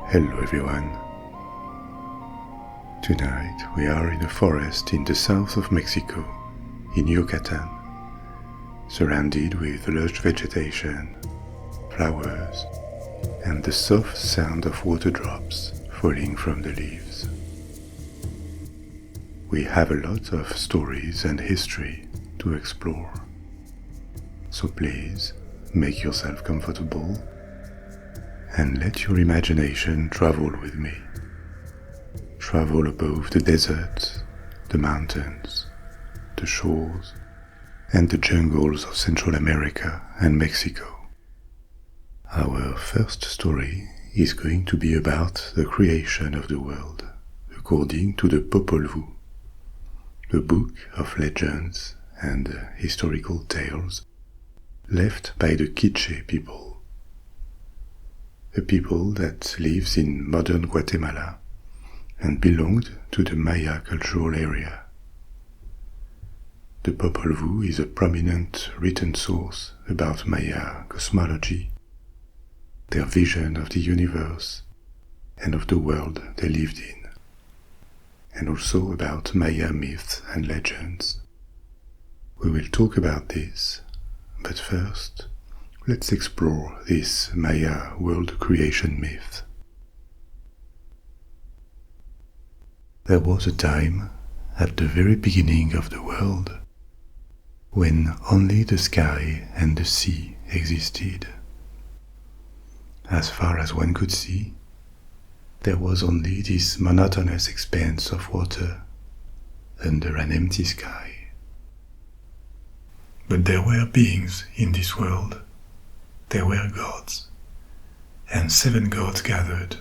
Hello everyone. Tonight we are in a forest in the south of Mexico, in Yucatan, surrounded with lush vegetation, flowers, and the soft sound of water drops falling from the leaves. We have a lot of stories and history to explore, so please make yourself comfortable and let your imagination travel with me. Travel above the deserts, the mountains, the shores, and the jungles of Central America and Mexico. Our first story is going to be about the creation of the world, according to the Popol Vuh, a book of legends and historical tales left by the Quiche people, a people that lives in modern Guatemala and belonged to the Maya cultural area. The Popol Vuh is a prominent written source about Maya cosmology, their vision of the universe and of the world they lived in, and also about Maya myths and legends. We will talk about this, but first, let's explore this Maya world creation myth. There was a time, at the very beginning of the world, when only the sky and the sea existed. As far as one could see, there was only this monotonous expanse of water under an empty sky. But there were beings in this world. There were gods, and 7 gods gathered.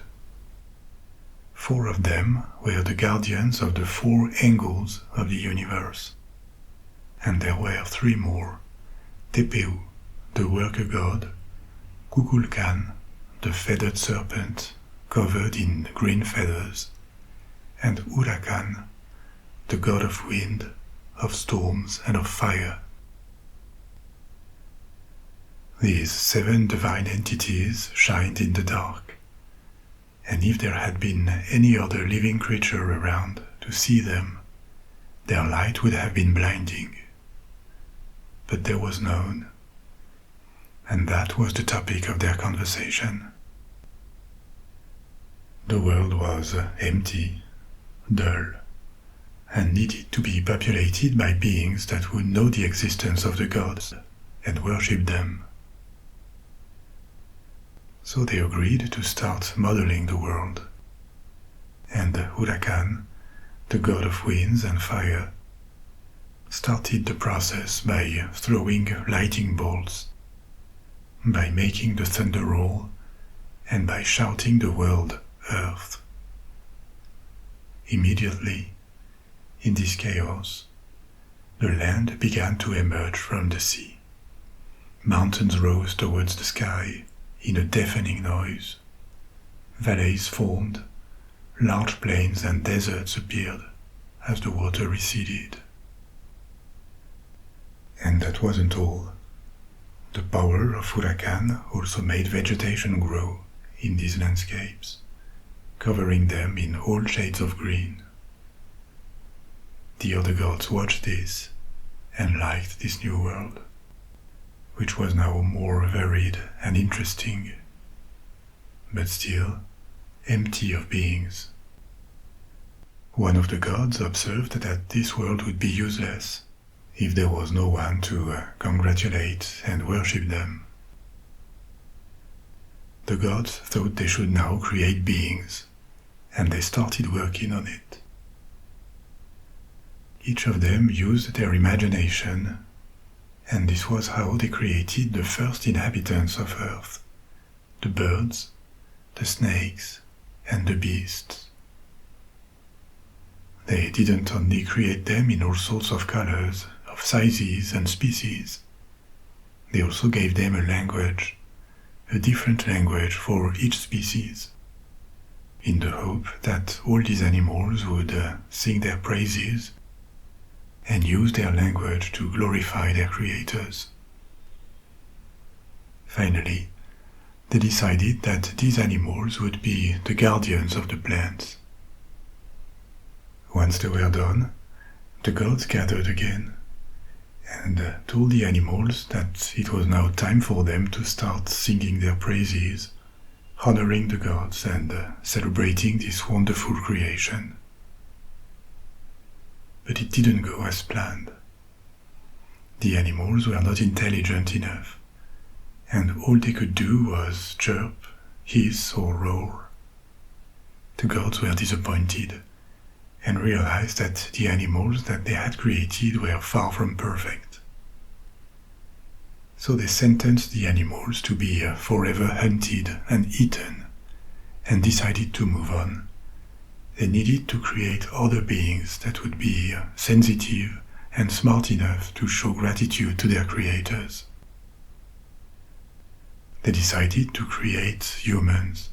4 of them were the guardians of the 4 angles of the universe, and there were 3 more: Tepeu, the worker god, Kukulkan, the feathered serpent covered in green feathers, and Huracan, the god of wind, of storms, and of fire. These 7 divine entities shined in the dark, and if there had been any other living creature around to see them, their light would have been blinding. But there was none, and that was the topic of their conversation. The world was empty, dull, and needed to be populated by beings that would know the existence of the gods and worship them. So they agreed to start modeling the world, and Huracan, the god of winds and fire, started the process by throwing lightning bolts, by making the thunder roll, and by shouting the word Earth. Immediately, in this chaos, the land began to emerge from the sea. Mountains rose towards the sky in a deafening noise. Valleys formed, large plains and deserts appeared as the water receded. And that wasn't all. The power of Huracan also made vegetation grow in these landscapes, covering them in all shades of green. The other gods watched this and liked this new world, which was now more varied and interesting, but still empty of beings. One of the gods observed that this world would be useless if there was no one to congratulate and worship them. The gods thought they should now create beings, and they started working on it. Each of them used their imagination, and this was how they created the first inhabitants of Earth: the birds, the snakes, and the beasts. They didn't only create them in all sorts of colors, of sizes and species. They also gave them a language, a different language for each species, in the hope that all these animals would sing their praises and use their language to glorify their creators. Finally, they decided that these animals would be the guardians of the plants. Once they were done, the gods gathered again and told the animals that it was now time for them to start singing their praises, honoring the gods and celebrating this wonderful creation. But it didn't go as planned. The animals were not intelligent enough, and all they could do was chirp, hiss, or roar. The gods were disappointed and realized that the animals that they had created were far from perfect. So they sentenced the animals to be forever hunted and eaten, and decided to move on. They needed to create other beings that would be sensitive and smart enough to show gratitude to their creators. They decided to create humans.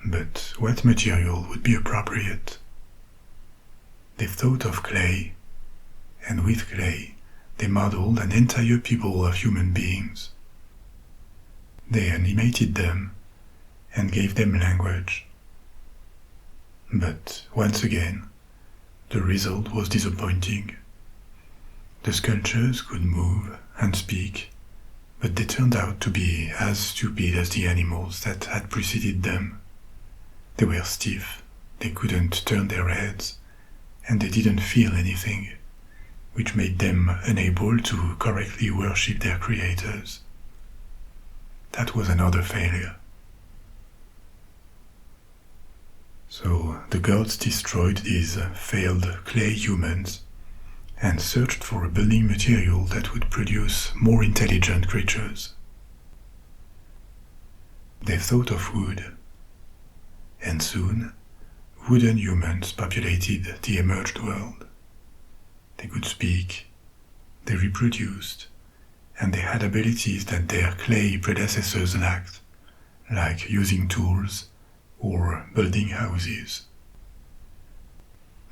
But what material would be appropriate? They thought of clay, and with clay they modeled an entire people of human beings. They animated them and gave them language. But once again, the result was disappointing. The sculptures could move and speak, but they turned out to be as stupid as the animals that had preceded them. They were stiff, they couldn't turn their heads, and they didn't feel anything, which made them unable to correctly worship their creators. That was another failure. So the gods destroyed these failed clay humans and searched for a building material that would produce more intelligent creatures. They thought of wood, and soon wooden humans populated the emerged world. They could speak, they reproduced, and they had abilities that their clay predecessors lacked, like using tools or building houses.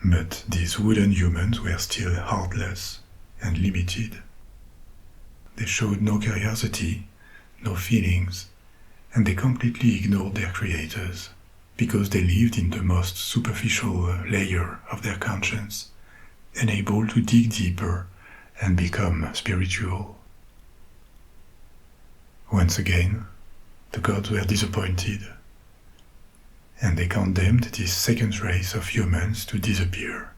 But these wooden humans were still heartless and limited. They showed no curiosity, no feelings, and they completely ignored their creators because they lived in the most superficial layer of their conscience, unable to dig deeper and become spiritual. Once again, the gods were disappointed, and they condemned this second race of humans to disappear.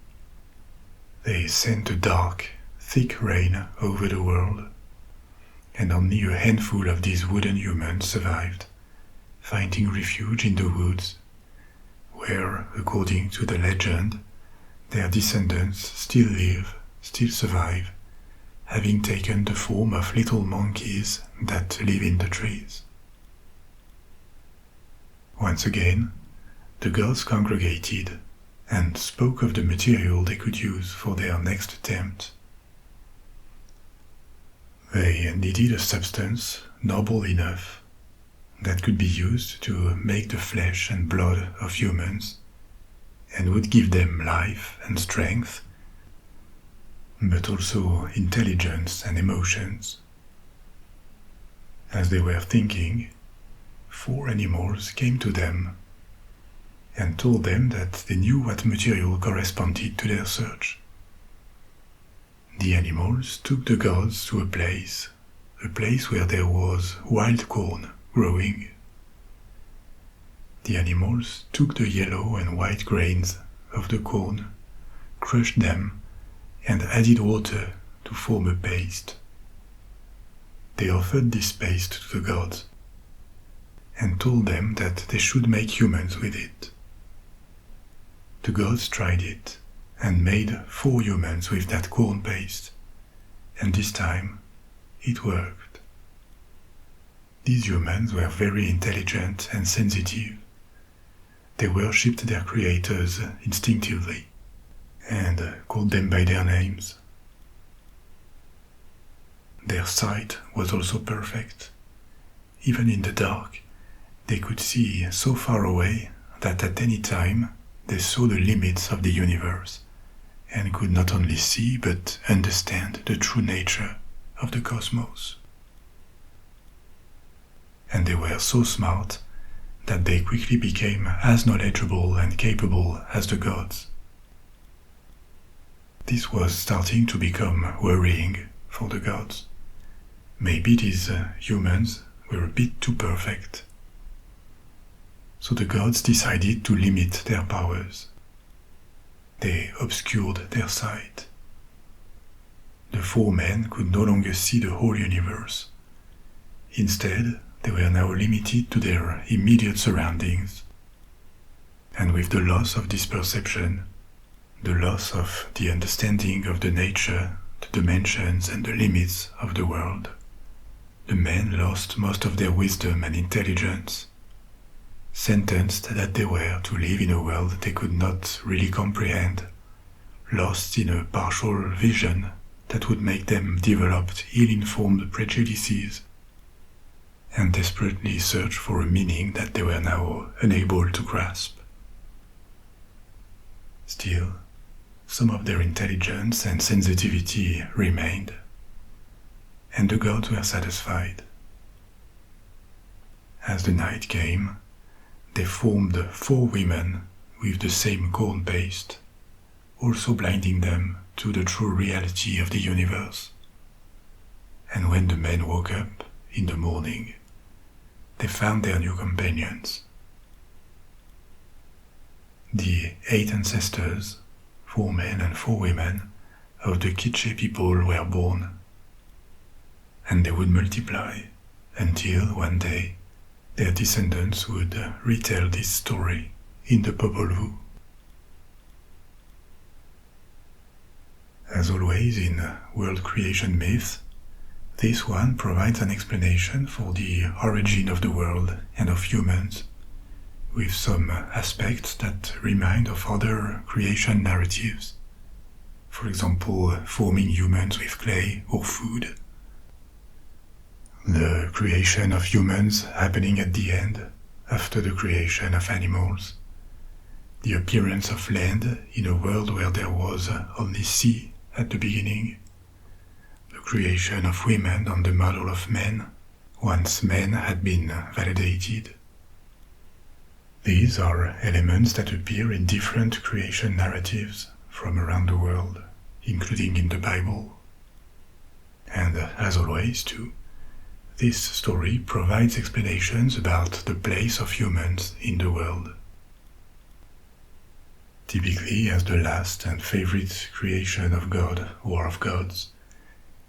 They sent a dark, thick rain over the world, and only a handful of these wooden humans survived, finding refuge in the woods, where, according to the legend, their descendants still live, still survive, having taken the form of little monkeys that live in the trees. Once again, the gods congregated and spoke of the material they could use for their next attempt. They needed a substance noble enough that could be used to make the flesh and blood of humans and would give them life and strength, but also intelligence and emotions. As they were thinking, 4 animals came to them and told them that they knew what material corresponded to their search. The animals took the gods to a place where there was wild corn growing. The animals took the yellow and white grains of the corn, crushed them, and added water to form a paste. They offered this paste to the gods and told them that they should make humans with it. The gods tried it and made 4 humans with that corn paste, and this time it worked. These humans were very intelligent and sensitive. They worshipped their creators instinctively and called them by their names. Their sight was also perfect. Even in the dark, they could see so far away that at any time they saw the limits of the universe and could not only see but understand the true nature of the cosmos. and they were so smart that they quickly became as knowledgeable and capable as the gods. This was starting to become worrying for the gods. Maybe these humans were a bit too perfect. So the gods decided to limit their powers. They obscured their sight. The four men could no longer see the whole universe. Instead, they were now limited to their immediate surroundings. And with the loss of this perception, the loss of the understanding of the nature, the dimensions and the limits of the world, the men lost most of their wisdom and intelligence, sentenced that they were to live in a world they could not really comprehend, lost in a partial vision that would make them develop ill-informed prejudices, and desperately search for a meaning that they were now unable to grasp. Still, some of their intelligence and sensitivity remained, and the gods were satisfied. As the night came, they formed 4 women with the same corn paste, also blinding them to the true reality of the universe. And when the men woke up in the morning, they found their new companions. The 8 ancestors, 4 men and 4 women, of the Quiche people were born, and they would multiply until one day their descendants would retell this story in the Popol Vuh. As always in world creation myths, this one provides an explanation for the origin of the world and of humans, with some aspects that remind of other creation narratives. For example, forming humans with clay or food. The creation of humans happening at the end, after the creation of animals. The appearance of land in a world where there was only sea at the beginning. The creation of women on the model of men, once men had been validated. These are elements that appear in different creation narratives from around the world, including in the Bible. And as always, too, this story provides explanations about the place of humans in the world. Typically as the last and favorite creation of God or of gods,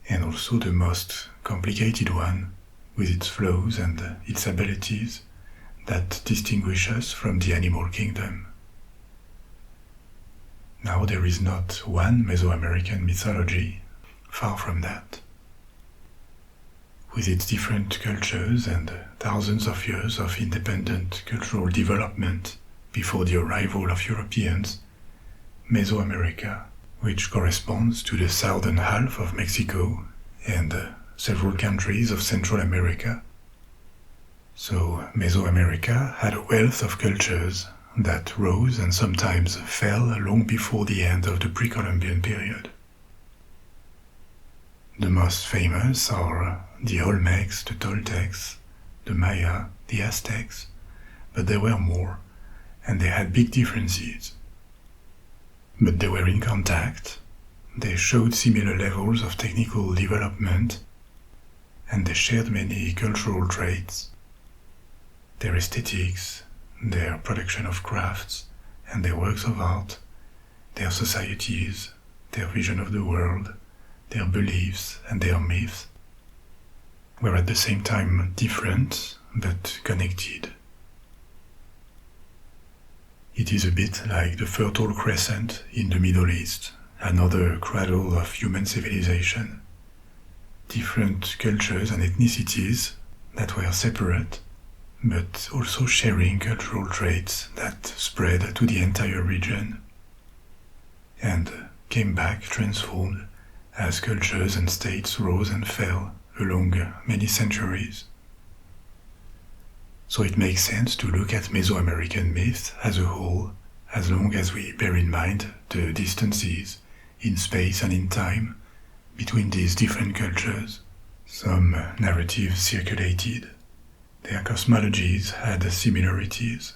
and also the most complicated one, with its flaws and its abilities that distinguish us from the animal kingdom. Now there is not one Mesoamerican mythology, far from that. With its different cultures and thousands of years of independent cultural development before the arrival of Europeans, Mesoamerica, which corresponds to the southern half of Mexico and several countries of Central America. So Mesoamerica had a wealth of cultures that rose and sometimes fell long before the end of the Pre-Columbian period. The most famous are the Olmecs, the Toltecs, the Maya, the Aztecs, but there were more, and they had big differences. But they were in contact, they showed similar levels of technical development, and they shared many cultural traits. Their aesthetics, their production of crafts, and their works of art, their societies, their vision of the world, their beliefs and their myths, were at the same time different but connected. It is a bit like the Fertile Crescent in the Middle East, another cradle of human civilization. Different cultures and ethnicities that were separate, but also sharing cultural traits that spread to the entire region, and came back transformed as cultures and states rose and fell along many centuries. So it makes sense to look at Mesoamerican myth as a whole, as long as we bear in mind the distances in space and in time between these different cultures. Some narratives circulated. their cosmologies had similarities.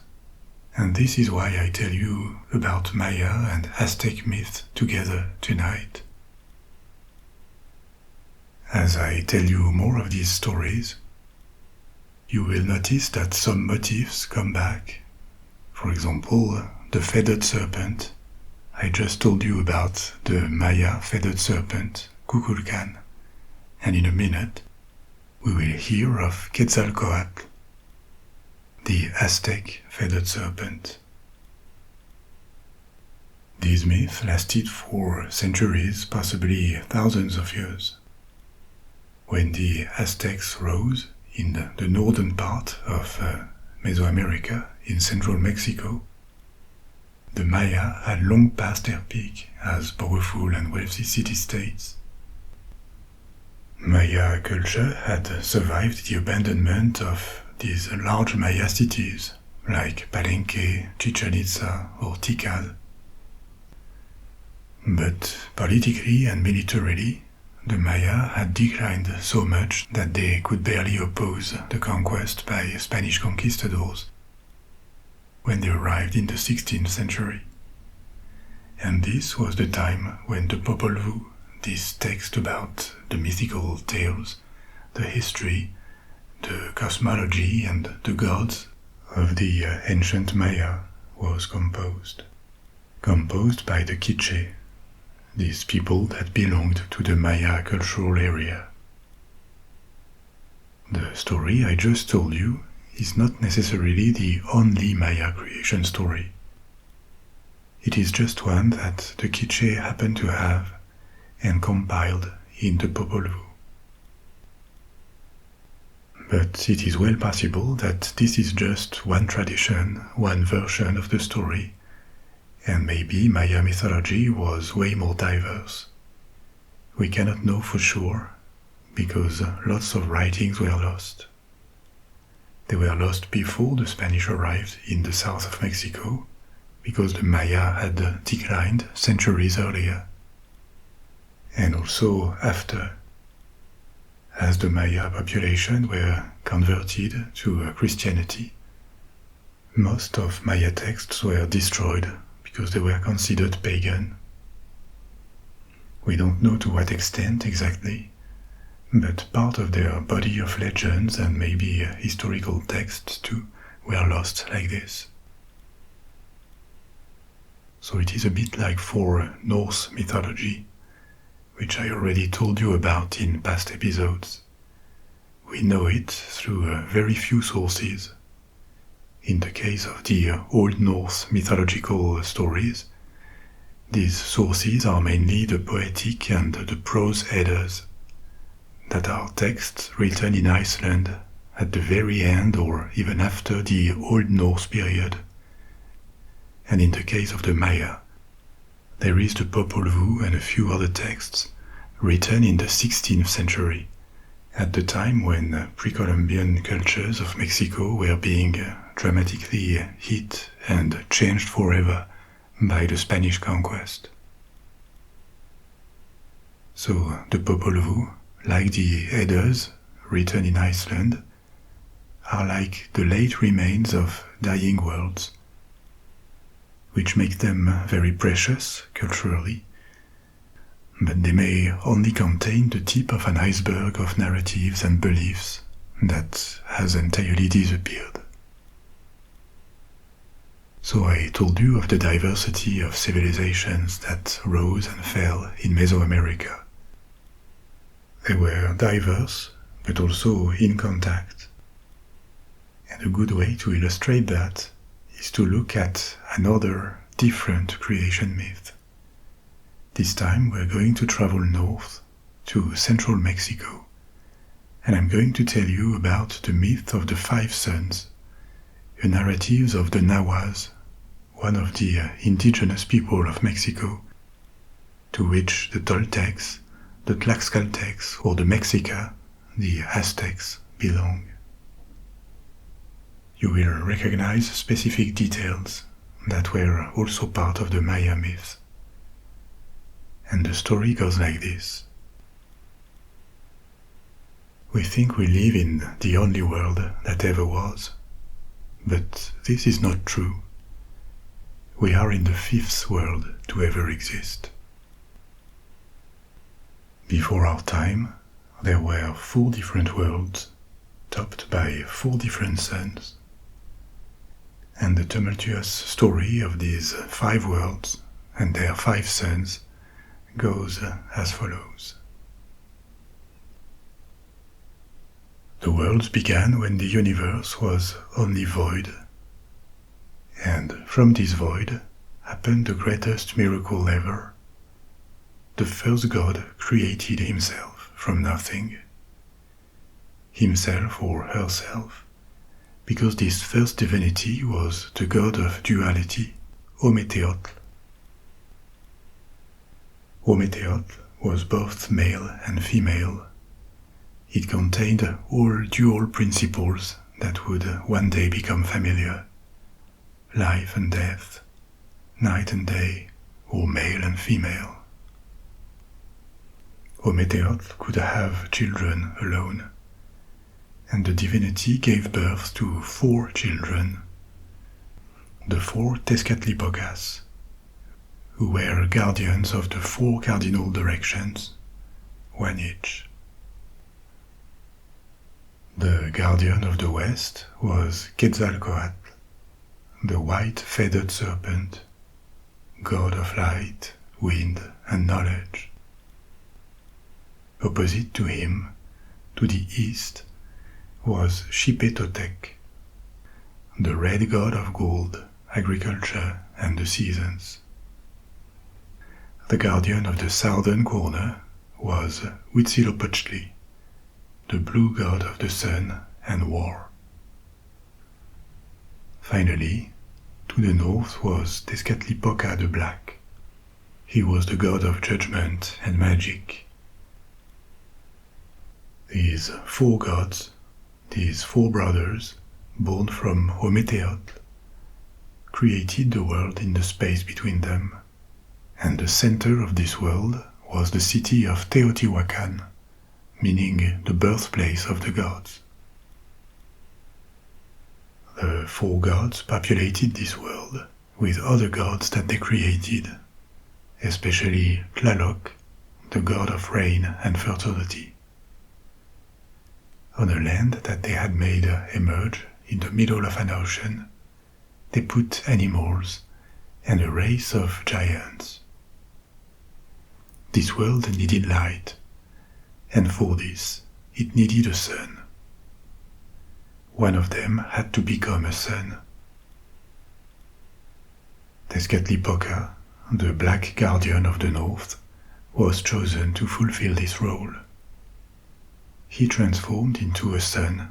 And this is why I tell you about Maya and Aztec myths together tonight. As I tell you more of these stories, you will notice that some motifs come back. For example, the feathered serpent. I just told you about the Maya feathered serpent, Kukulkan, and in a minute we will hear of Quetzalcoatl, the Aztec feathered serpent. These myths lasted for centuries, possibly thousands of years. When the Aztecs rose in the northern part of Mesoamerica in central Mexico, the Maya had long passed their peak as powerful and wealthy city-states. Maya culture had survived the abandonment of these large Maya cities like Palenque, Chichen Itza or Tikal. But politically and militarily, the Maya had declined so much that they could barely oppose the conquest by Spanish conquistadors when they arrived in the 16th century. And this was the time when the Popol Vuh, this text about the mythical tales, the history, the cosmology and the gods of the ancient Maya was composed. Composed by the Quiché, these people that belonged to the Maya cultural area. The story I just told you is not necessarily the only Maya creation story. It is just one that the Quiché happened to have and compiled in the Popol Vuh. But it is well possible that this is just one tradition, one version of the story, and maybe Maya mythology was way more diverse. We cannot know for sure, because lots of writings were lost. They were lost before the Spanish arrived in the south of Mexico, because the Maya had declined centuries earlier, and also after, as the Maya population were converted to Christianity. Most of Maya texts were destroyed because they were considered pagan. We don't know to what extent exactly, but part of their body of legends and maybe historical texts too were lost like this. So it is a bit like for Norse mythology, which I already told you about in past episodes. We know it through very few sources. In the case of the Old Norse mythological stories, these sources are mainly the poetic and the prose Eddas, that are texts written in Iceland at the very end or even after the Old Norse period. And in the case of the Maya, there is the Popol Vuh and a few other texts written in the 16th century, at the time when pre-Columbian cultures of Mexico were being dramatically hit and changed forever by the Spanish conquest. So the Popol Vuh, like the Eddas written in Iceland, are like the late remains of dying worlds, which make them very precious culturally, but they may only contain the tip of an iceberg of narratives and beliefs that has entirely disappeared. So I told you of the diversity of civilizations that rose and fell in Mesoamerica. They were diverse, but also in contact. And a good way to illustrate that is to look at another different creation myth. This time we're going to travel north to central Mexico, and I'm going to tell you about the myth of the Five Suns, a narrative of the Nahuatl, one of the indigenous people of Mexico, to which the Toltecs, the Tlaxcaltecs or the Mexica, the Aztecs, belong. You will recognize specific details that were also part of the Maya myth. And the story goes like this. We think we live in the only world that ever was, but this is not true. We are in the fifth world to ever exist. Before our time, there were 4 different worlds, topped by 4 different suns. And the tumultuous story of these 5 worlds and their 5 suns goes as follows. The worlds began when the universe was only void, and from this void happened the greatest miracle ever. The first God created himself from nothing. Himself or herself, because this first divinity was the god of duality, Ometeotl. Ometeotl was both male and female. It contained all dual principles that would one day become familiar: life and death, night and day, or male and female. Ometeotl could have children alone, and the divinity gave birth to 4 children, the 4 Tezcatlipocas, who were guardians of the 4 cardinal directions, 1 each. The guardian of the west was Quetzalcoatl, the white feathered serpent, god of light, wind, and knowledge. Opposite to him, to the east, was Xipetotec, the red god of gold, agriculture, and the seasons. The guardian of the southern corner was Huitzilopchtli, the blue god of the sun and war. Finally, to the north was Tezcatlipoca the Black. He was the god of judgment and magic. These 4 gods, these 4 brothers, born from Ometeotl, created the world in the space between them, and the center of this world was the city of Teotihuacan, meaning the birthplace of the gods. The 4 gods populated this world with other gods that they created, especially Tlaloc, the god of rain and fertility. On a land that they had made emerge in the middle of an ocean, they put animals and a race of giants. This world needed light, and for this it needed a sun. One of them had to become a sun. Tezcatlipoca, the black guardian of the north, was chosen to fulfill this role. He transformed into a sun,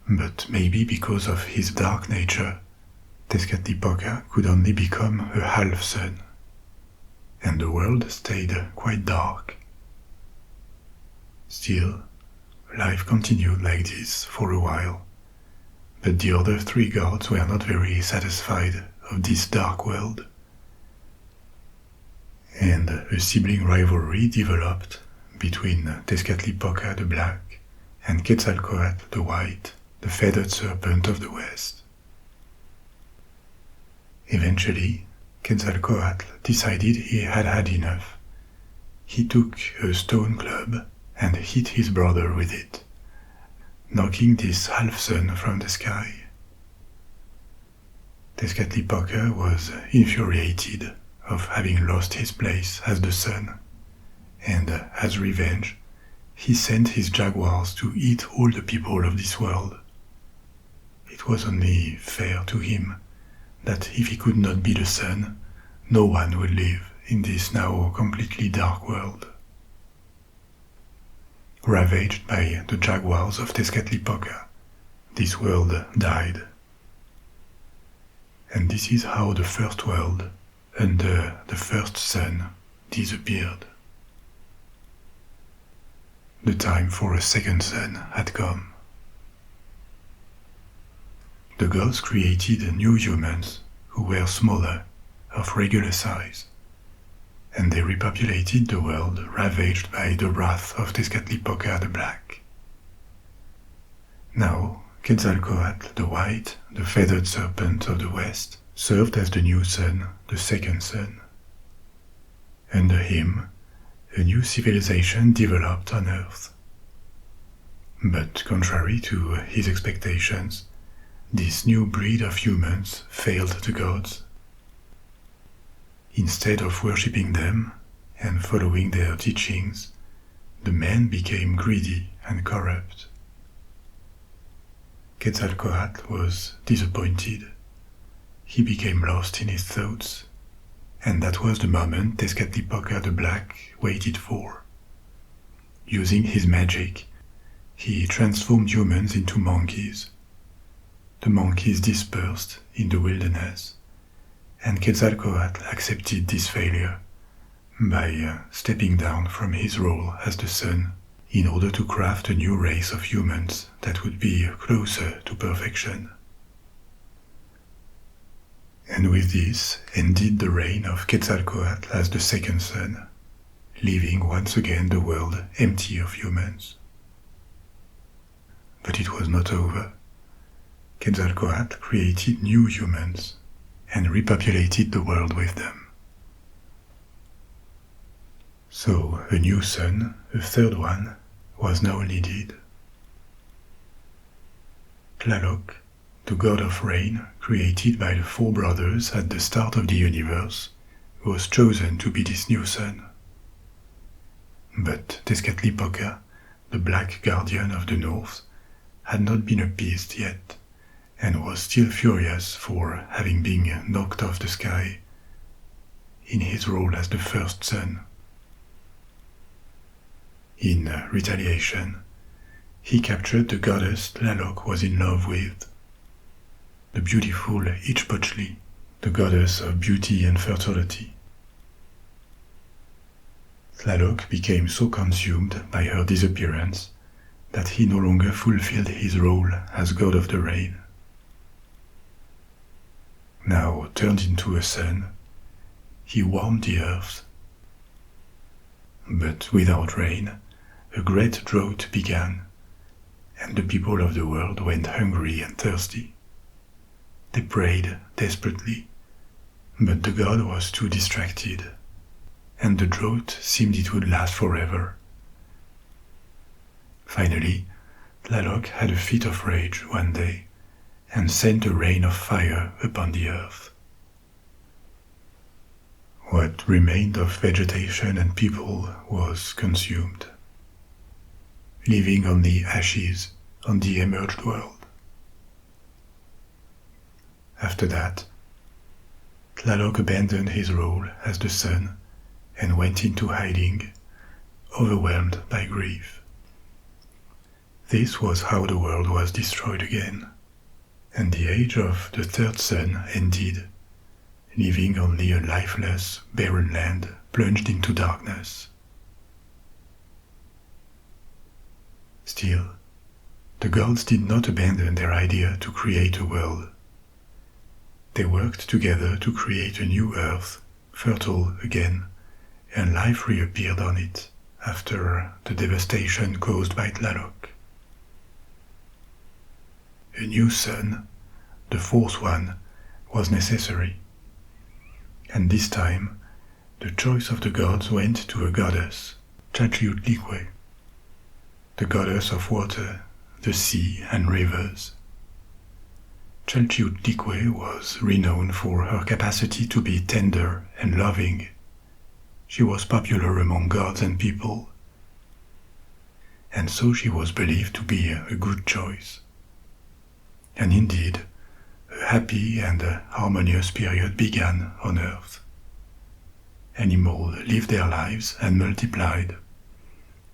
but maybe because of his dark nature, Tezcatlipoca could only become a half sun, and the world stayed quite dark. Still, life continued like this for a while, but the other 3 gods were not very satisfied of this dark world, and a sibling rivalry developed between Tezcatlipoca the Black and Quetzalcoatl the White, the feathered serpent of the west. Eventually, Quetzalcoatl decided he had had enough. He took a stone club and hit his brother with it, knocking this half-sun from the sky. Tezcatlipoca was infuriated of having lost his place as the sun, and as revenge, he sent his jaguars to eat all the people of this world. It was only fair to him that if he could not be the sun, no one would live in this now completely dark world. Ravaged by the jaguars of Tezcatlipoca, this world died. And this is how the first world, under the first sun, disappeared. The time for a second sun had come. The gods created new humans who were smaller, of regular size, and they repopulated the world ravaged by the wrath of Tezcatlipoca the Black. Now, Quetzalcoatl, the white, the feathered serpent of the west, served as the new sun, the second sun. Under him, a new civilization developed on Earth. But contrary to his expectations, this new breed of humans failed the gods. Instead of worshipping them and following their teachings, the men became greedy and corrupt. Quetzalcoatl was disappointed. He became lost in his thoughts, and that was the moment Tezcatlipoca the Black waited for. Using his magic, he transformed humans into monkeys. The monkeys dispersed in the wilderness, and Quetzalcoatl accepted this failure by stepping down from his role as the sun in order to craft a new race of humans that would be closer to perfection. And with this ended the reign of Quetzalcoatl as the second sun, leaving once again the world empty of humans. But it was not over. Quetzalcoatl created new humans and repopulated the world with them. So a new sun, a third one, was now needed. Tlaloc, the god of rain created by the four brothers at the start of the universe, was chosen to be this new sun. But Tezcatlipoca, the black guardian of the north, had not been appeased yet, and was still furious for having been knocked off the sky in his role as the first sun. In retaliation, he captured the goddess Tlaloc was in love with, the beautiful Huitzilopchtli, the goddess of beauty and fertility. Tlaloc became so consumed by her disappearance that he no longer fulfilled his role as god of the rain. Now turned into a sun, he warmed the earth. But without rain, a great drought began, and the people of the world went hungry and thirsty. They prayed desperately, but the god was too distracted, and the drought seemed it would last forever. Finally, Tlaloc had a fit of rage one day, and sent a rain of fire upon the earth. What remained of vegetation and people was consumed, leaving only ashes on the emerged world. After that, Tlaloc abandoned his role as the sun and went into hiding, overwhelmed by grief. This was how the world was destroyed again, and the age of the third sun ended, leaving only a lifeless, barren land plunged into darkness. Still, the gods did not abandon their idea to create a world. They worked together to create a new earth, fertile again, and life reappeared on it after the devastation caused by Tlaloc. A new sun, the fourth one, was necessary. And this time, the choice of the gods went to a goddess, Huitzilopchtli, the goddess of water, the sea and rivers. Huitzilopchtli was renowned for her capacity to be tender and loving. She was popular among gods and people, and so she was believed to be a good choice. And indeed, a happy and harmonious period began on Earth. Animals lived their lives and multiplied.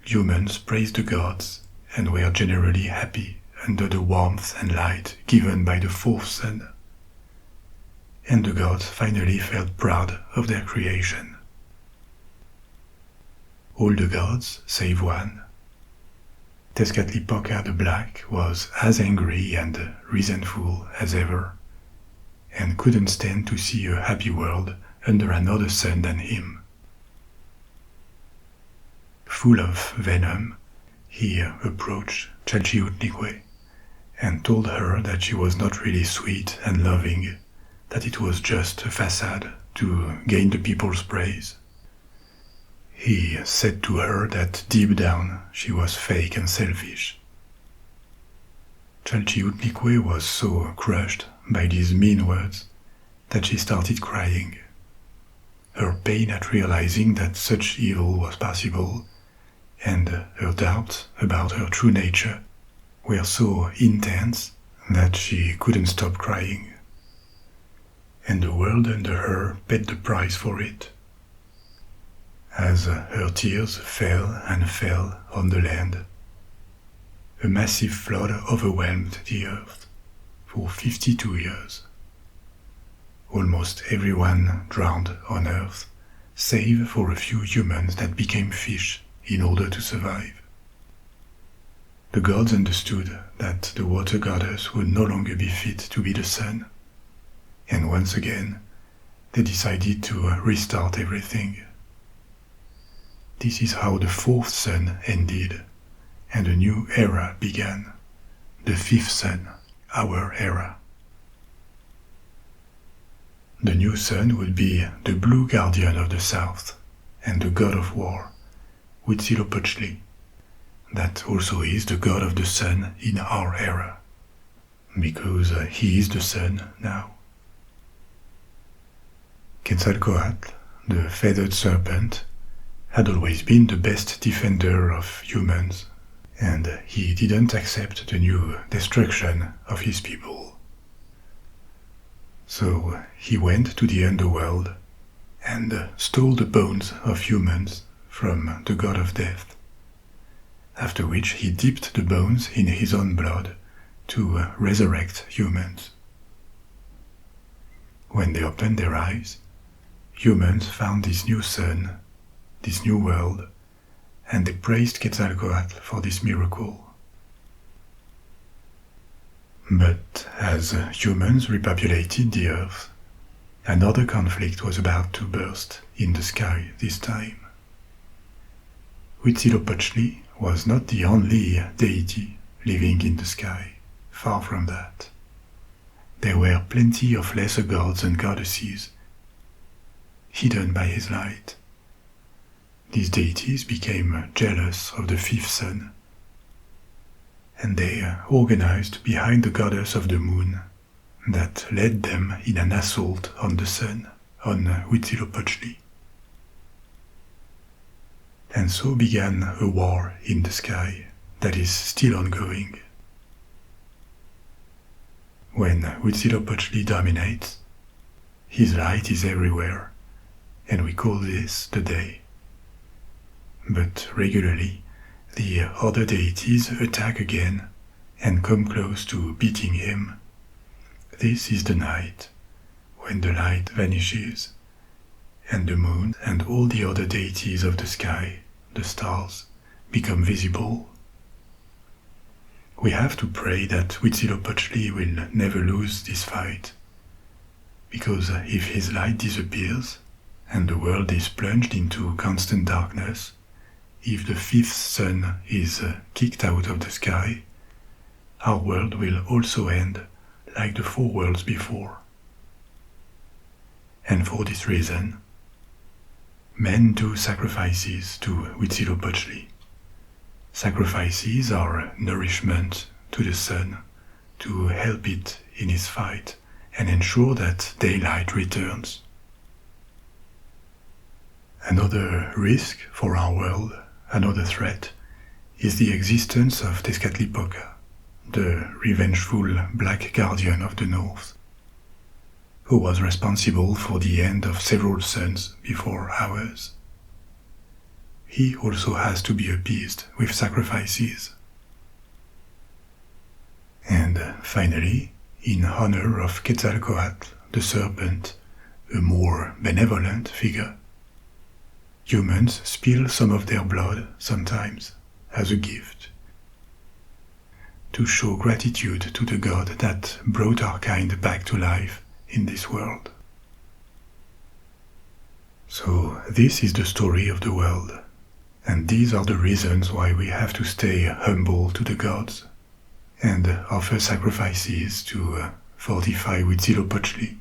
Humans praised the gods and were generally happy under the warmth and light given by the fourth sun. And the gods finally felt proud of their creation. All the gods, save one, Tezcatlipoca the Black, was as angry and resentful as ever, and couldn't stand to see a happy world under another sun than him. Full of venom, he approached Huitzilopchtli and told her that she was not really sweet and loving, that it was just a facade to gain the people's praise. He said to her that deep down she was fake and selfish. Tlaloc was so crushed by these mean words that she started crying. Her pain at realizing that such evil was possible and her doubts about her true nature were so intense that she couldn't stop crying. And the world under her paid the price for it. As her tears fell and fell on the land, a massive flood overwhelmed the earth for 52 years. Almost everyone drowned on earth, save for a few humans that became fish in order to survive. The gods understood that the water goddess would no longer be fit to be the sun, and once again they decided to restart everything. This is how the fourth sun ended, and a new era began, the fifth sun, our era. The new sun would be the blue guardian of the south, and the god of war, Huitzilopchtli. That also is the god of the sun in our era, because he is the sun now. Quetzalcoatl, the feathered serpent, had always been the best defender of humans, and he didn't accept the new destruction of his people. So he went to the underworld and stole the bones of humans from the god of death, after which he dipped the bones in his own blood to resurrect humans. When they opened their eyes, humans found this new sun, this new world, and they praised Quetzalcoatl for this miracle. But as humans repopulated the earth, another conflict was about to burst in the sky this time. Huitzilopchtli was not the only deity living in the sky, far from that. There were plenty of lesser gods and goddesses hidden by his light. These deities became jealous of the fifth sun, and they organized behind the goddess of the moon that led them in an assault on the sun, on Huitzilopchtli. And so began a war in the sky that is still ongoing. When Huitzilopchtli dominates, his light is everywhere, and we call this the day. But regularly, the other deities attack again and come close to beating him. This is the night, when the light vanishes, and the moon and all the other deities of the sky, the stars, become visible. We have to pray that Huitzilopchtli will never lose this fight, because if his light disappears and the world is plunged into constant darkness, if the fifth sun is kicked out of the sky, our world will also end like the four worlds before. And for this reason, men do sacrifices to Huitzilopchtli. Sacrifices are nourishment to the sun to help it in its fight and ensure that daylight returns. Another risk for our world, another threat, is the existence of Tezcatlipoca, the revengeful black guardian of the north, who was responsible for the end of several suns before ours. He also has to be appeased with sacrifices. And finally, in honor of Quetzalcoatl, the serpent, a more benevolent figure, humans spill some of their blood sometimes as a gift, to show gratitude to the god that brought our kind back to life in this world. So this is the story of the world, and these are the reasons why we have to stay humble to the gods and offer sacrifices to fortify Huitzilopchtli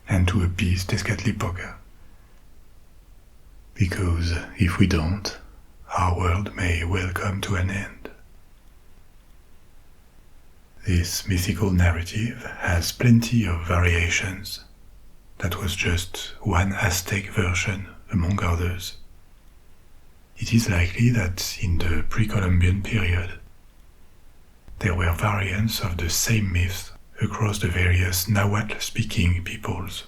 and to appease Tezcatlipoca. Because if we don't, our world may well come to an end. This mythical narrative has plenty of variations. That was just one Aztec version among others. It is likely that in the Pre-Columbian period, there were variants of the same myth across the various Nahuatl-speaking peoples.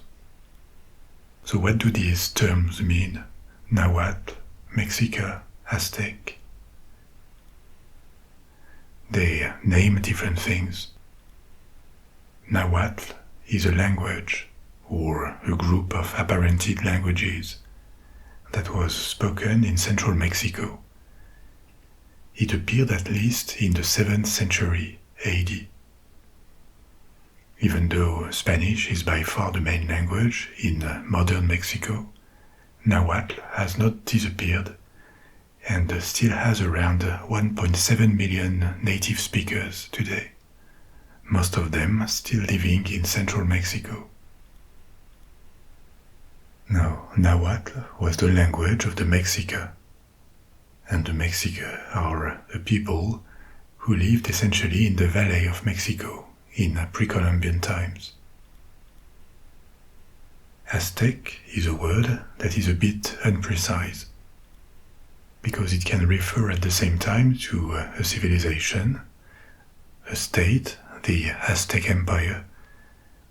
So what do these terms mean? Nahuatl, Mexica, Aztec? They name different things. Nahuatl is a language, or a group of apparented languages, that was spoken in central Mexico. It appeared at least in the 7th century AD. Even though Spanish is by far the main language in modern Mexico, Nahuatl has not disappeared and still has around 1.7 million native speakers today, most of them still living in central Mexico. Now, Nahuatl was the language of the Mexica, and the Mexica are a people who lived essentially in the Valley of Mexico in pre-Columbian times. Aztec is a word that is a bit imprecise, because it can refer at the same time to a civilization, a state, the Aztec Empire,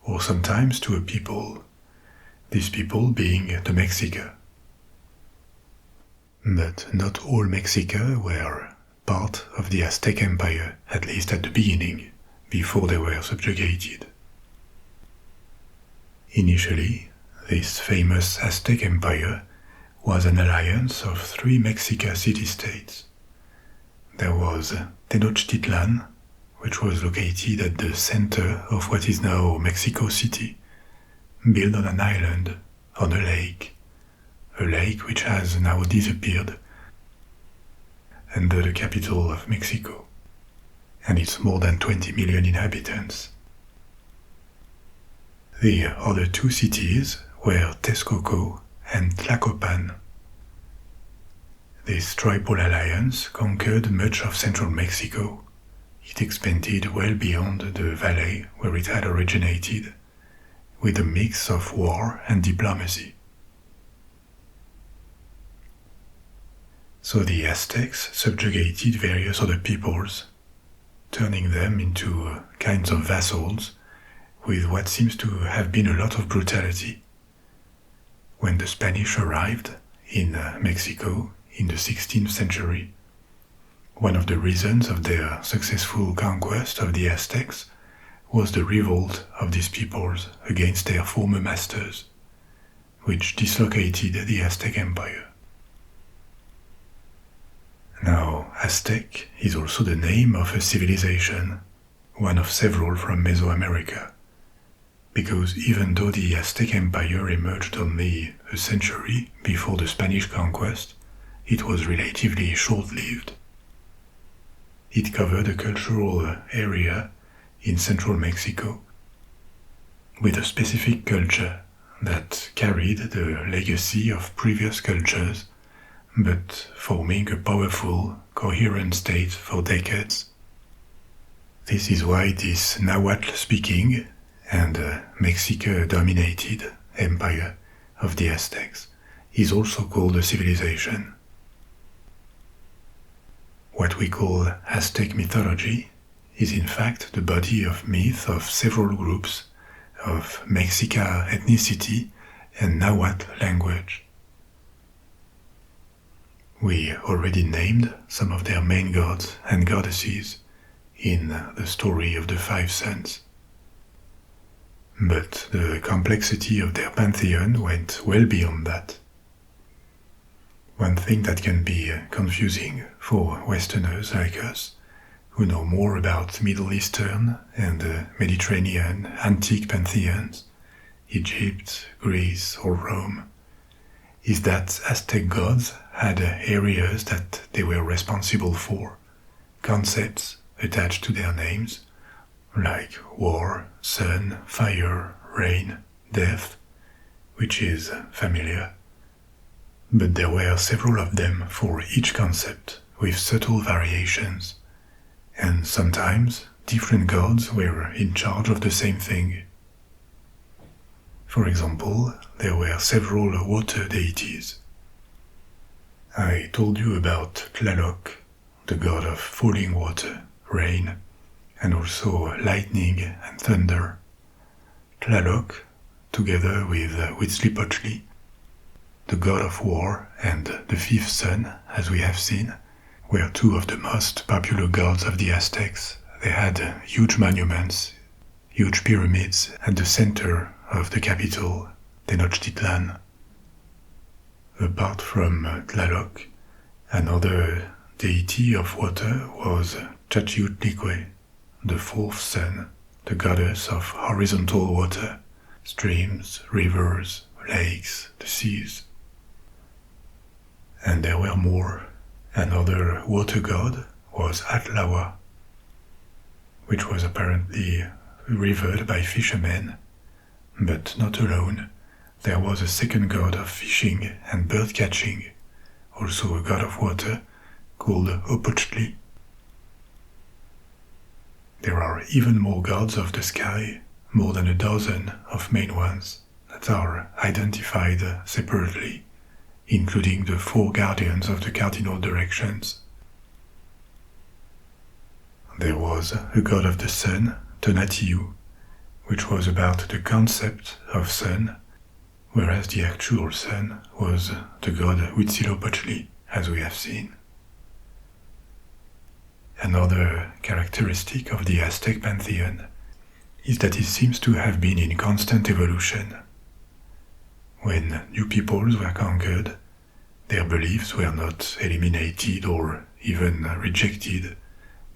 or sometimes to a people, these people being the Mexica. But not all Mexica were part of the Aztec Empire, at least at the beginning, before they were subjugated. Initially, this famous Aztec Empire was an alliance of 3 Mexica city-states. There was Tenochtitlan, which was located at the center of what is now Mexico City, built on an island, on a lake which has now disappeared, under the capital of Mexico, and its more than 20 million inhabitants. The other 2 cities were Texcoco and Tlacopan. This tribal alliance conquered much of central Mexico. It expanded well beyond the valley where it had originated, with a mix of war and diplomacy. So the Aztecs subjugated various other peoples, turning them into kinds of vassals with what seems to have been a lot of brutality. When the Spanish arrived in Mexico in the 16th century, one of the reasons of their successful conquest of the Aztecs was the revolt of these peoples against their former masters, which dislocated the Aztec Empire. Now, Aztec is also the name of a civilization, one of several from Mesoamerica, because even though the Aztec Empire emerged only a century before the Spanish conquest, it was relatively short-lived. It covered a cultural area in central Mexico, with a specific culture that carried the legacy of previous cultures, but forming a powerful, coherent state for decades. This is why this Nahuatl-speaking and Mexica-dominated empire of the Aztecs is also called a civilization. What we call Aztec mythology is in fact the body of myth of several groups of Mexica ethnicity and Nahuatl language. We already named some of their main gods and goddesses in the story of the 5 Sons. But the complexity of their pantheon went well beyond that. One thing that can be confusing for Westerners like us, who know more about Middle Eastern and Mediterranean antique pantheons, Egypt, Greece, or Rome, is that Aztec gods had areas that they were responsible for, concepts, attached to their names, like war, sun, fire, rain, death, which is familiar. But there were several of them for each concept, with subtle variations, and sometimes different gods were in charge of the same thing. For example, there were several water deities. I told you about Tlaloc, the god of falling water, rain, and also lightning and thunder. Tlaloc, together with Huitzilopchtli, the god of war and the fifth sun, as we have seen, were two of the most popular gods of the Aztecs. They had huge monuments, huge pyramids at the center of the capital, Tenochtitlan. Apart from Tlaloc, another deity of water was Tezcatlipoca, the fourth sun, the goddess of horizontal water, streams, rivers, lakes, the seas. And there were more. Another water god was Atlawa, which was apparently revered by fishermen, but not alone. There was a second god of fishing and bird catching, also a god of water, called Huitzilopchtli. There are even more gods of the sky, more than a dozen of main ones that are identified separately, including the 4 guardians of the cardinal directions. There was a god of the sun, Tonatiuh, which was about the concept of sun, whereas the actual sun was the god Huitzilopchtli, as we have seen. Another characteristic of the Aztec Pantheon is that it seems to have been in constant evolution. When new peoples were conquered, their beliefs were not eliminated or even rejected.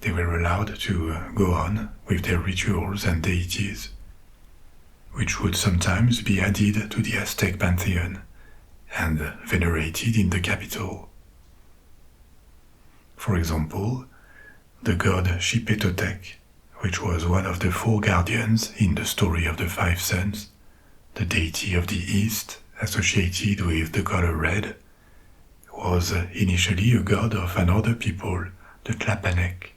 They were allowed to go on with their rituals and deities, which would sometimes be added to the Aztec Pantheon and venerated in the capital. For example, the god Xipetotec, which was one of the 4 guardians in the story of the 5 suns, the deity of the east associated with the color red, was initially a god of another people, the Tlapanec.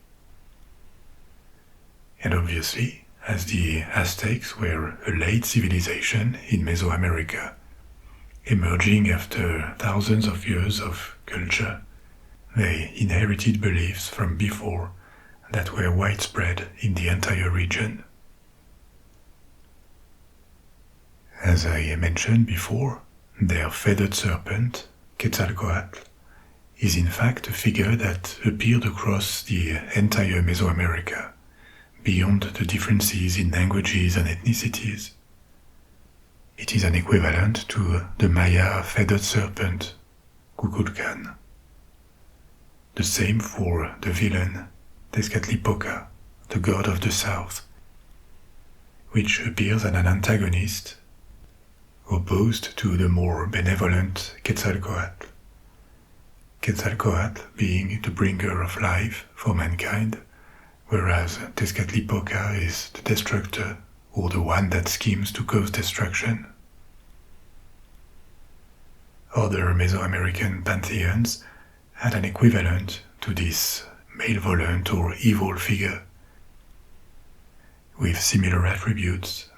And obviously, as the Aztecs were a late civilization in Mesoamerica, emerging after thousands of years of culture, they inherited beliefs from before that were widespread in the entire region. As I mentioned before, their feathered serpent, Quetzalcoatl, is in fact a figure that appeared across the entire Mesoamerica, beyond the differences in languages and ethnicities. It is an equivalent to the Maya feathered serpent, Kukulkan. The same for the villain, Tezcatlipoca, the god of the south, which appears as an antagonist, opposed to the more benevolent Quetzalcoatl. Quetzalcoatl being the bringer of life for mankind, whereas Tezcatlipoca is the destructor, or the one that schemes to cause destruction. Other Mesoamerican pantheons had an equivalent to this malevolent or evil figure, with similar attributes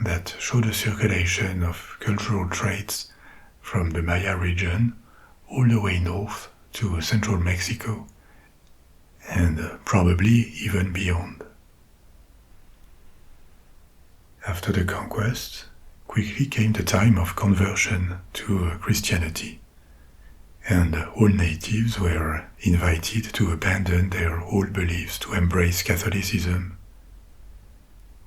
that show the circulation of cultural traits from the Maya region all the way north to central Mexico, and probably even beyond. After the conquest, quickly came the time of conversion to Christianity, and all natives were invited to abandon their old beliefs to embrace Catholicism.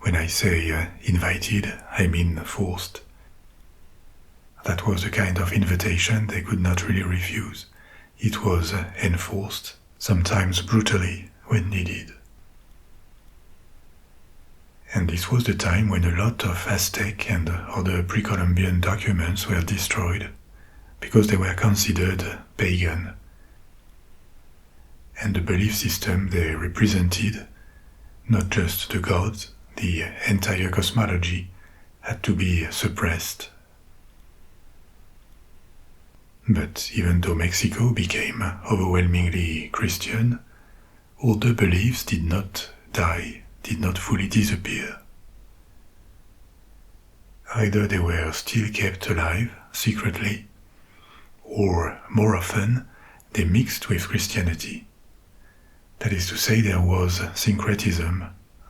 When I say invited, I mean forced. That was a kind of invitation they could not really refuse. It was enforced, sometimes brutally, when needed. And this was the time when a lot of Aztec and other Pre-Colombian documents were destroyed, because they were considered pagan. and the belief system they represented, not just the gods, the entire cosmology, had to be suppressed. But even though Mexico became overwhelmingly Christian, older beliefs did not die, did not fully disappear. Either they were still kept alive secretly, or more often they mixed with Christianity. That is to say, there was syncretism,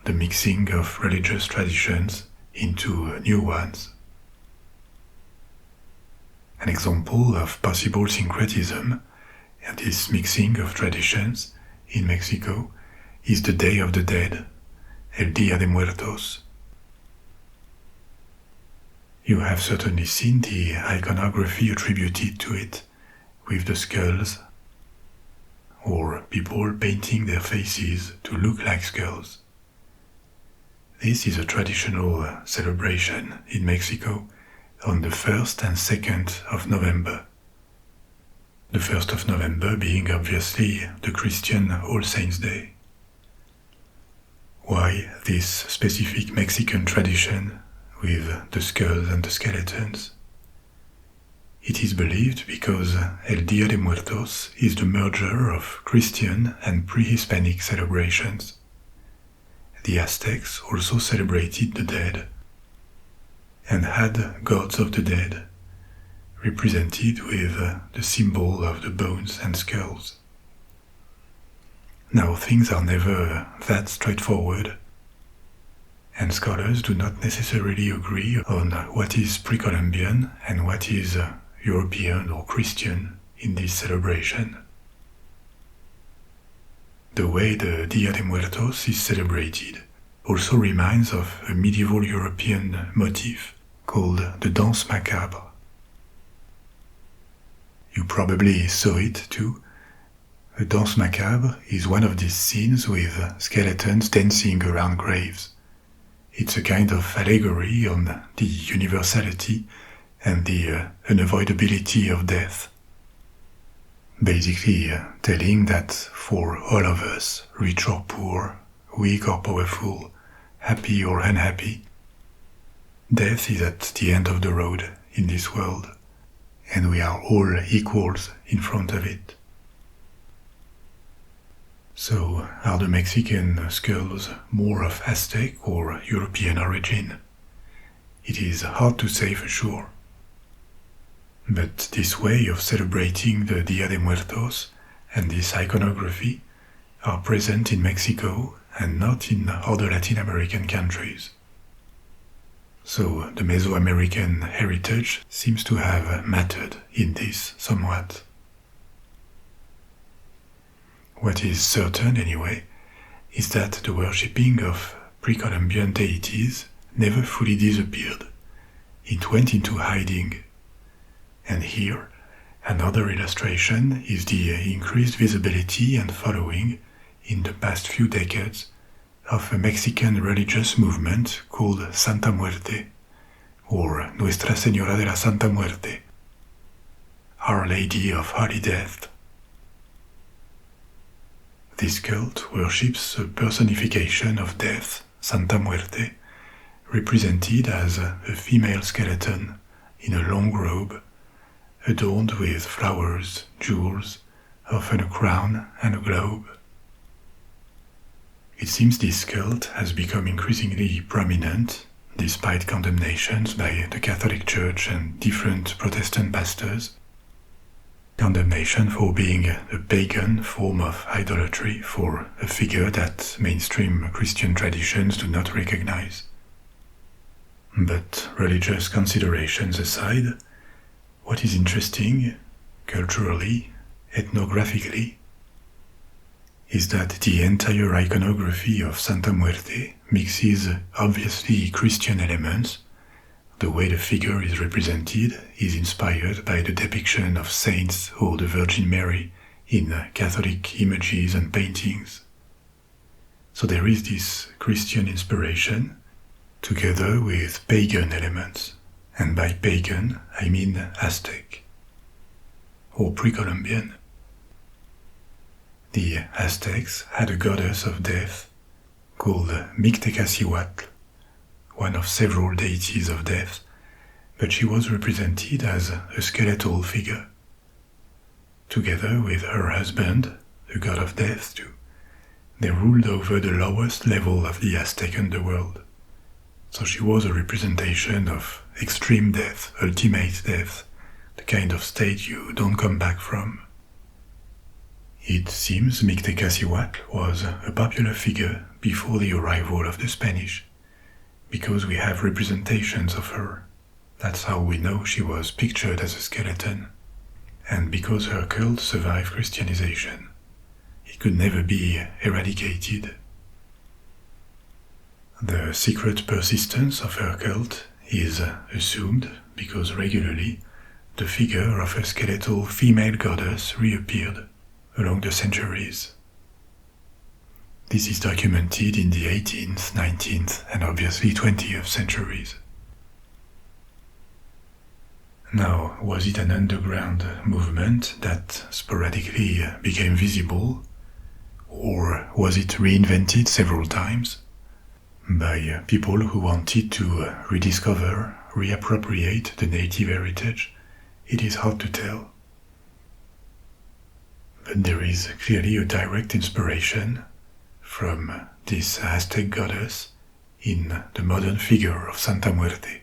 the mixing of religious traditions into new ones. An example of possible syncretism, and this mixing of traditions in Mexico, is the Day of the Dead, El Día de Muertos. You have certainly seen the iconography attributed to it, with the skulls, or people painting their faces to look like skulls. This is a traditional celebration in Mexico on the 1st and 2nd of November. The 1st of November being obviously the Christian All Saints' Day. Why this specific Mexican tradition with the skulls and the skeletons? It is believed because El Día de Muertos is the merger of Christian and pre-Hispanic celebrations. The Aztecs also celebrated the dead and had gods of the dead, represented with the symbol of the bones and skulls. Now things are never that straightforward, and scholars do not necessarily agree on what is Pre-Columbian and what is European or Christian in this celebration. The way the Dia de Muertos is celebrated also reminds of a medieval European motif called the Danse Macabre. You probably saw it too. The Danse Macabre is one of these scenes with skeletons dancing around graves. It's a kind of allegory on the universality and the unavoidability of death. Basically telling that for all of us, rich or poor, weak or powerful, happy or unhappy, death is at the end of the road in this world, and we are all equals in front of it. So, are the Mexican skulls more of Aztec or European origin? It is hard to say for sure. But this way of celebrating the Dia de Muertos and this iconography are present in Mexico and not in other Latin American countries. So the Mesoamerican heritage seems to have mattered in this somewhat. What is certain, anyway, is that the worshipping of pre-Columbian deities never fully disappeared. It went into hiding. And here, another illustration is the increased visibility and following in the past few decades of a Mexican religious movement called Santa Muerte, or Nuestra Señora de la Santa Muerte, Our Lady of Holy Death. This cult worships a personification of death, Santa Muerte, represented as a female skeleton in a long robe, adorned with flowers, jewels, often a crown and a globe. It seems this cult has become increasingly prominent, despite condemnations by the Catholic Church and different Protestant pastors. Condemnation for being a pagan form of idolatry for a figure that mainstream Christian traditions do not recognize. But religious considerations aside, what is interesting, culturally, ethnographically, is that the entire iconography of Santa Muerte mixes obviously Christian elements. The way the figure is represented is inspired by the depiction of saints or the Virgin Mary in Catholic images and paintings. So there is this Christian inspiration together with pagan elements. And by pagan, I mean Aztec, or Pre-Columbian. The Aztecs had a goddess of death called Mixtecacihuatl, one of several deities of death, but she was represented as a skeletal figure. Together with her husband, the god of death too, they ruled over the lowest level of the Aztec underworld. So she was a representation of extreme death, ultimate death, the kind of state you don't come back from. It seems Mixtecacihuatl was a popular figure before the arrival of the Spanish, because we have representations of her. That's how we know she was pictured as a skeleton. And because her cult survived Christianization, it could never be eradicated. The secret persistence of her cult is assumed because regularly the figure of a skeletal female goddess reappeared along the centuries. This is documented in the 18th, 19th, and obviously 20th centuries. Now, was it an underground movement that sporadically became visible, or was it reinvented several times by people who wanted to rediscover, reappropriate the native heritage? It is hard to tell. But there is clearly a direct inspiration from this Aztec goddess in the modern figure of Santa Muerte.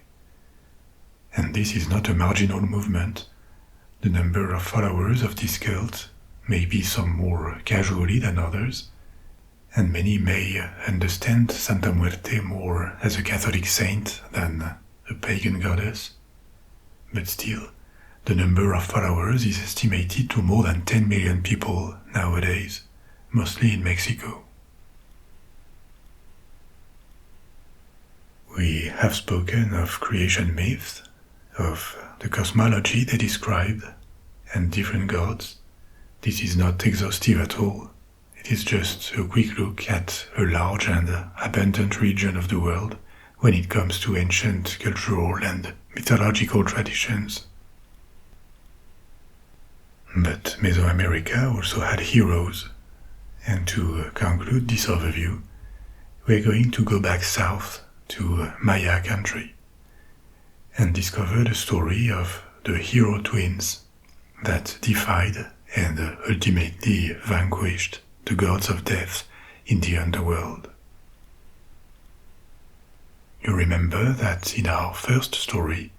And this is not a marginal movement. The number of followers of this cult may be some more casually than others, and many may understand Santa Muerte more as a Catholic saint than a pagan goddess. But still, the number of followers is estimated to more than 10 million people nowadays, mostly in Mexico. We have spoken of creation myths, of the cosmology they described, and different gods. This is not exhaustive at all. It is just a quick look at a large and abundant region of the world when it comes to ancient cultural and mythological traditions. But Mesoamerica also had heroes, and to conclude this overview, we're going to go back south to Maya country and discover the story of the hero twins that defied and ultimately vanquished the gods of death in the underworld. You remember that in our first story,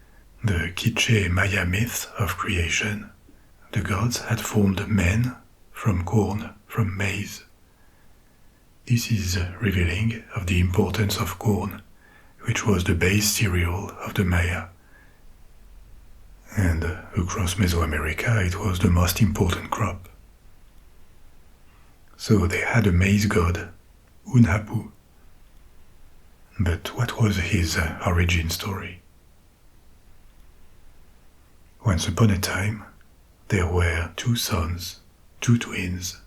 the Quiche Maya myth of creation, the gods had formed men from corn, from maize. This is revealing of the importance of corn, which was the base cereal of the Maya. And across Mesoamerica it was the most important crop. So they had a maize god, Hunahpu. But what was his origin story? Once upon a time, there were 2 sons, 2 twins,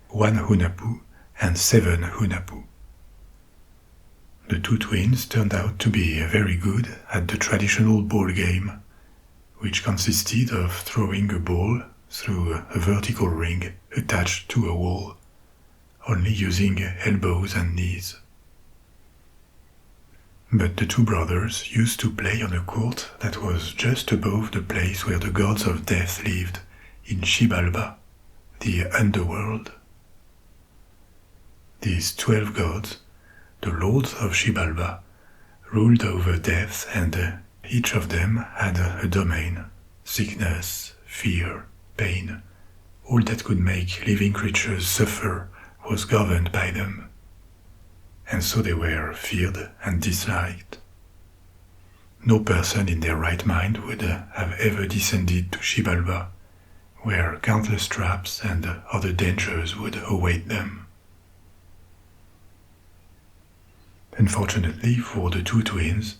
1 Hunahpu and 7 Hunahpu. The 2 twins turned out to be very good at the traditional ball game, which consisted of throwing a ball through a vertical ring attached to a wall, only using elbows and knees. But the 2 brothers used to play on a court that was just above the place where the gods of death lived, in Xibalba, the underworld. These 12 gods, the lords of Xibalba, ruled over death, and each of them had a domain: sickness, fear, pain. All that could make living creatures suffer was governed by them. And so they were feared and disliked. No person in their right mind would have ever descended to Xibalba, where countless traps and other dangers would await them. Unfortunately for the 2 twins,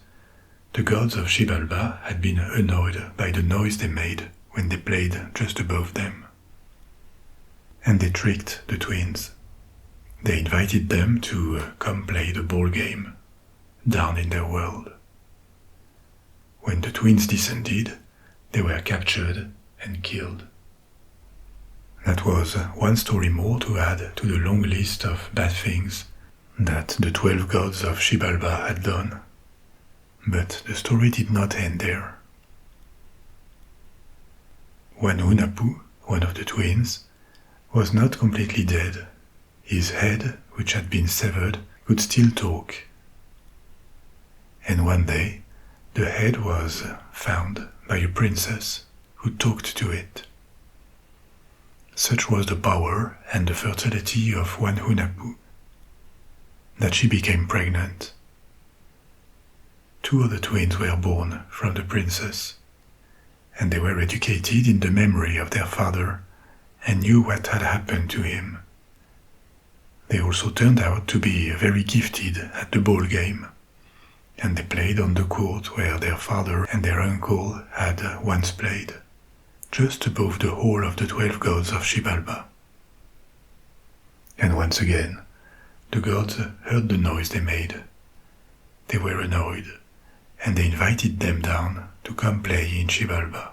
the gods of Xibalba had been annoyed by the noise they made when they played just above them. And they tricked the twins. They invited them to come play the ball game down in their world. When the twins descended, they were captured and killed. That was one story more to add to the long list of bad things that the 12 gods of Xibalba had done. But the story did not end there. When Hunahpu, one of the twins, was not completely dead, his head, which had been severed, could still talk. And one day, the head was found by a princess who talked to it. Such was the power and the fertility of one Hunahpu that she became pregnant. 2 other twins were born from the princess, and they were educated in the memory of their father and knew what had happened to him. They also turned out to be very gifted at the ball game, and they played on the court where their father and their uncle had once played, just above the hall of the 12 gods of Xibalba. And once again, the gods heard the noise they made. They were annoyed, and they invited them down to come play in Xibalba.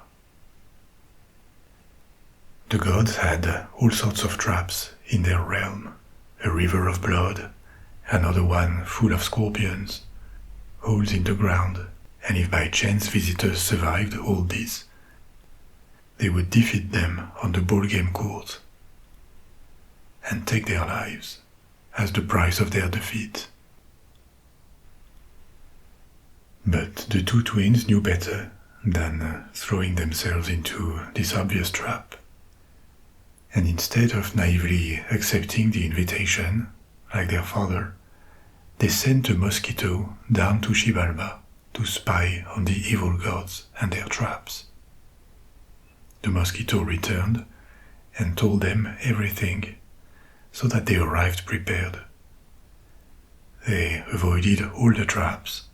The gods had all sorts of traps in their realm, a river of blood, another one full of scorpions, holes in the ground, and if by chance visitors survived all this, they would defeat them on the ball game court and take their lives as the price of their defeat. But the 2 twins knew better than throwing themselves into this obvious trap, and instead of naively accepting the invitation, like their father, they sent a mosquito down to Xibalba to spy on the evil gods and their traps. The mosquito returned and told them everything, so that they arrived prepared. They avoided all the traps,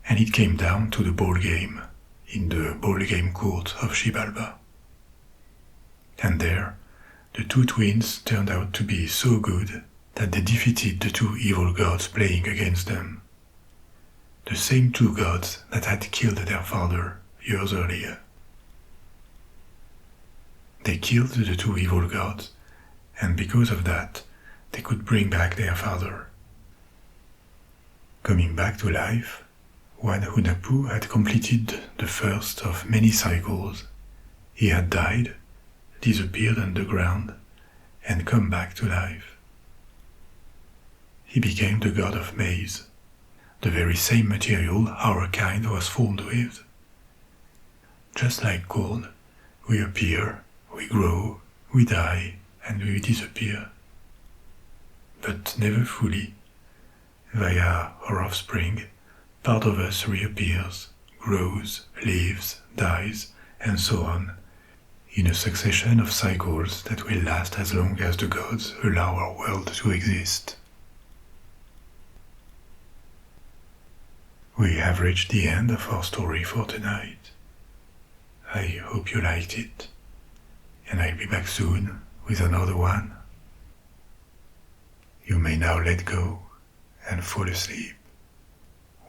and it came down to the ball game in the ball game court of Xibalba. And there, the 2 twins turned out to be so good that they defeated the 2 evil gods playing against them. The same 2 gods that had killed their father years earlier. They killed the 2 evil gods, and because of that, they could bring back their father. Coming back to life, one Hunahpu had completed the first of many cycles. He had died, disappeared underground, and come back to life. He became the god of maize, the very same material our kind was formed with. Just like corn, we appear, we grow, we die, and we disappear. But never fully. Via our offspring, part of us reappears, grows, lives, dies, and so on, in a succession of cycles that will last as long as the gods allow our world to exist. We have reached the end of our story for tonight. I hope you liked it, and I'll be back soon with another one. You may now let go and fall asleep,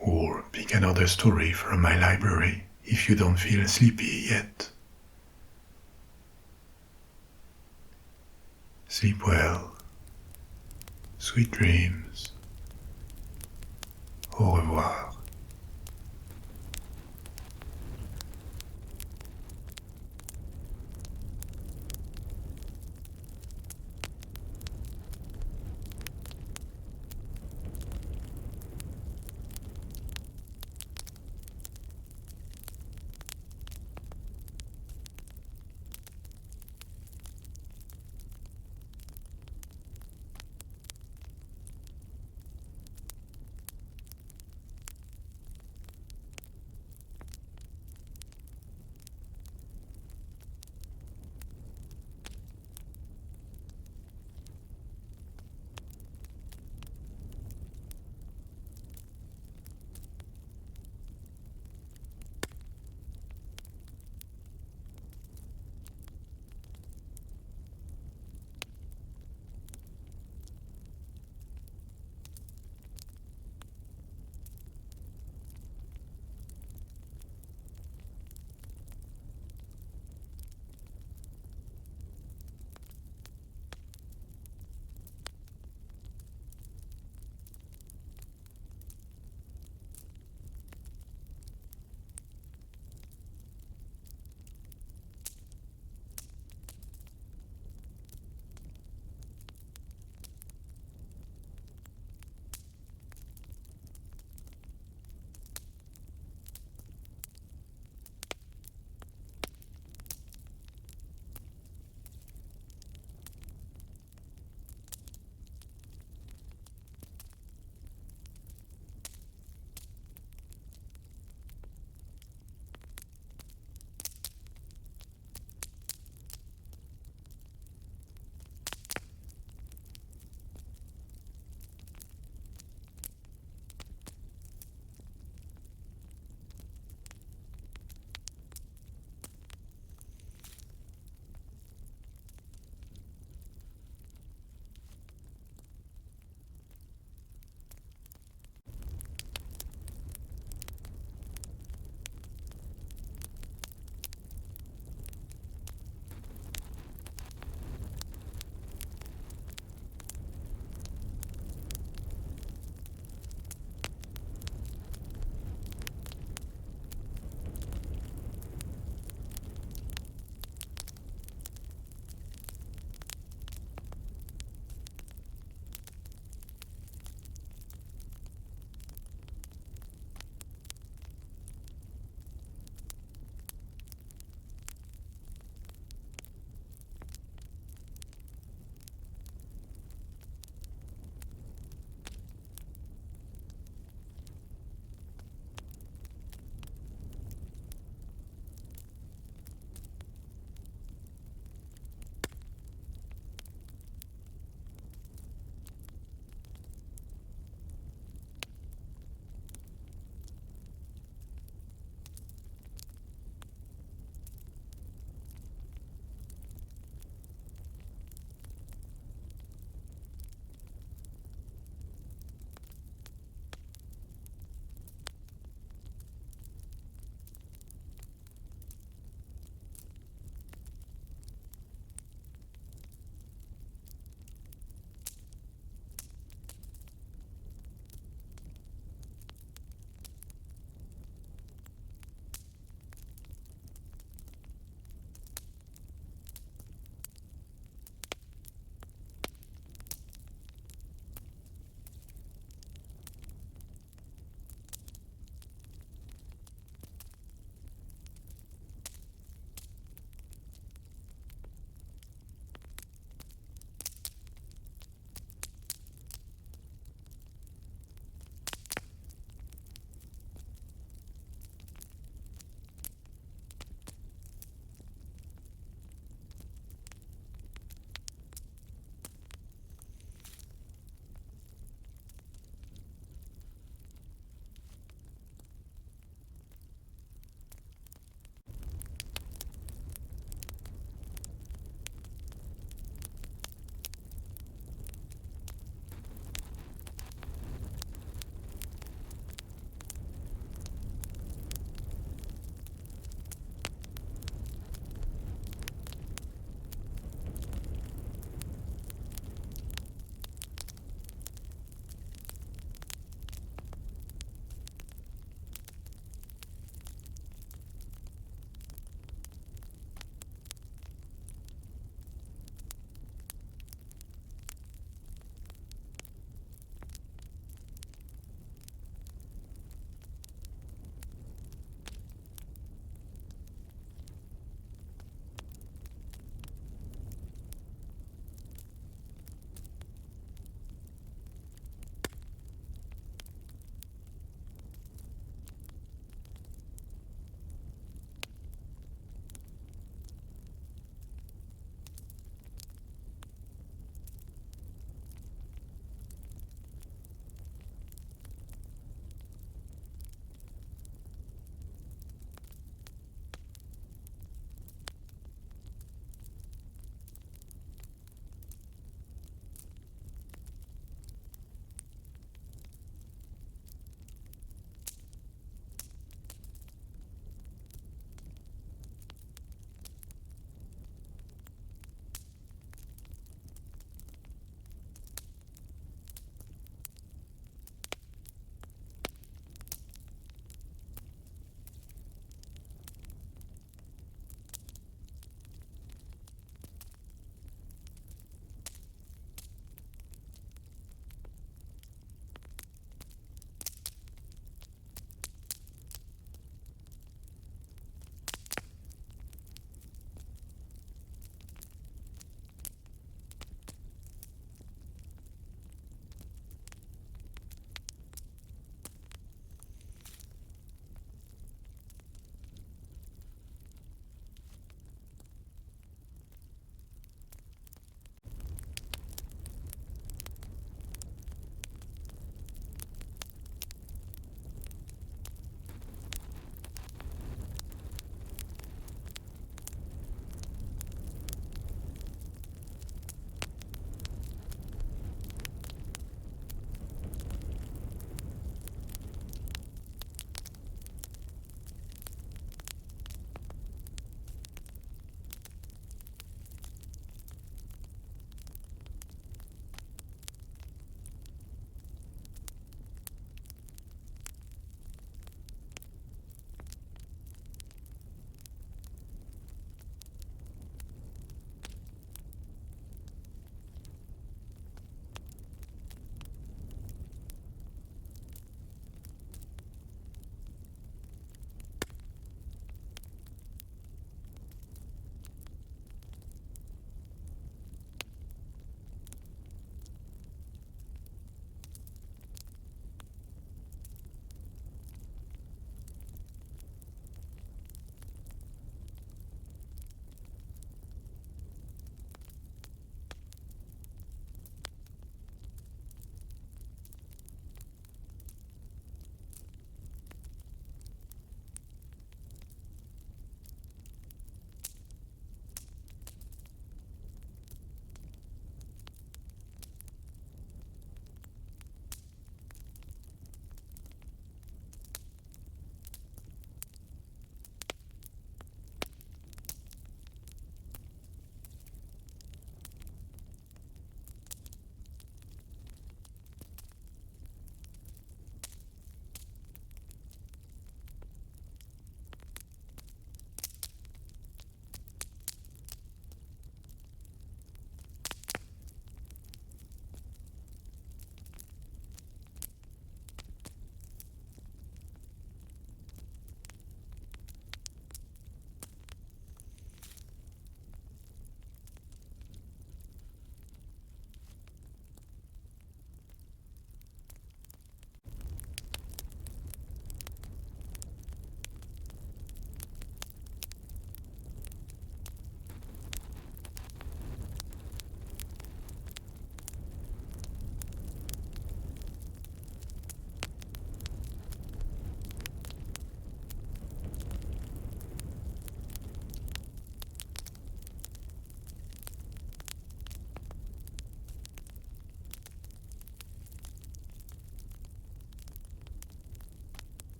or pick another story from my library if you don't feel sleepy yet. Sleep well. Sweet dreams. Au revoir.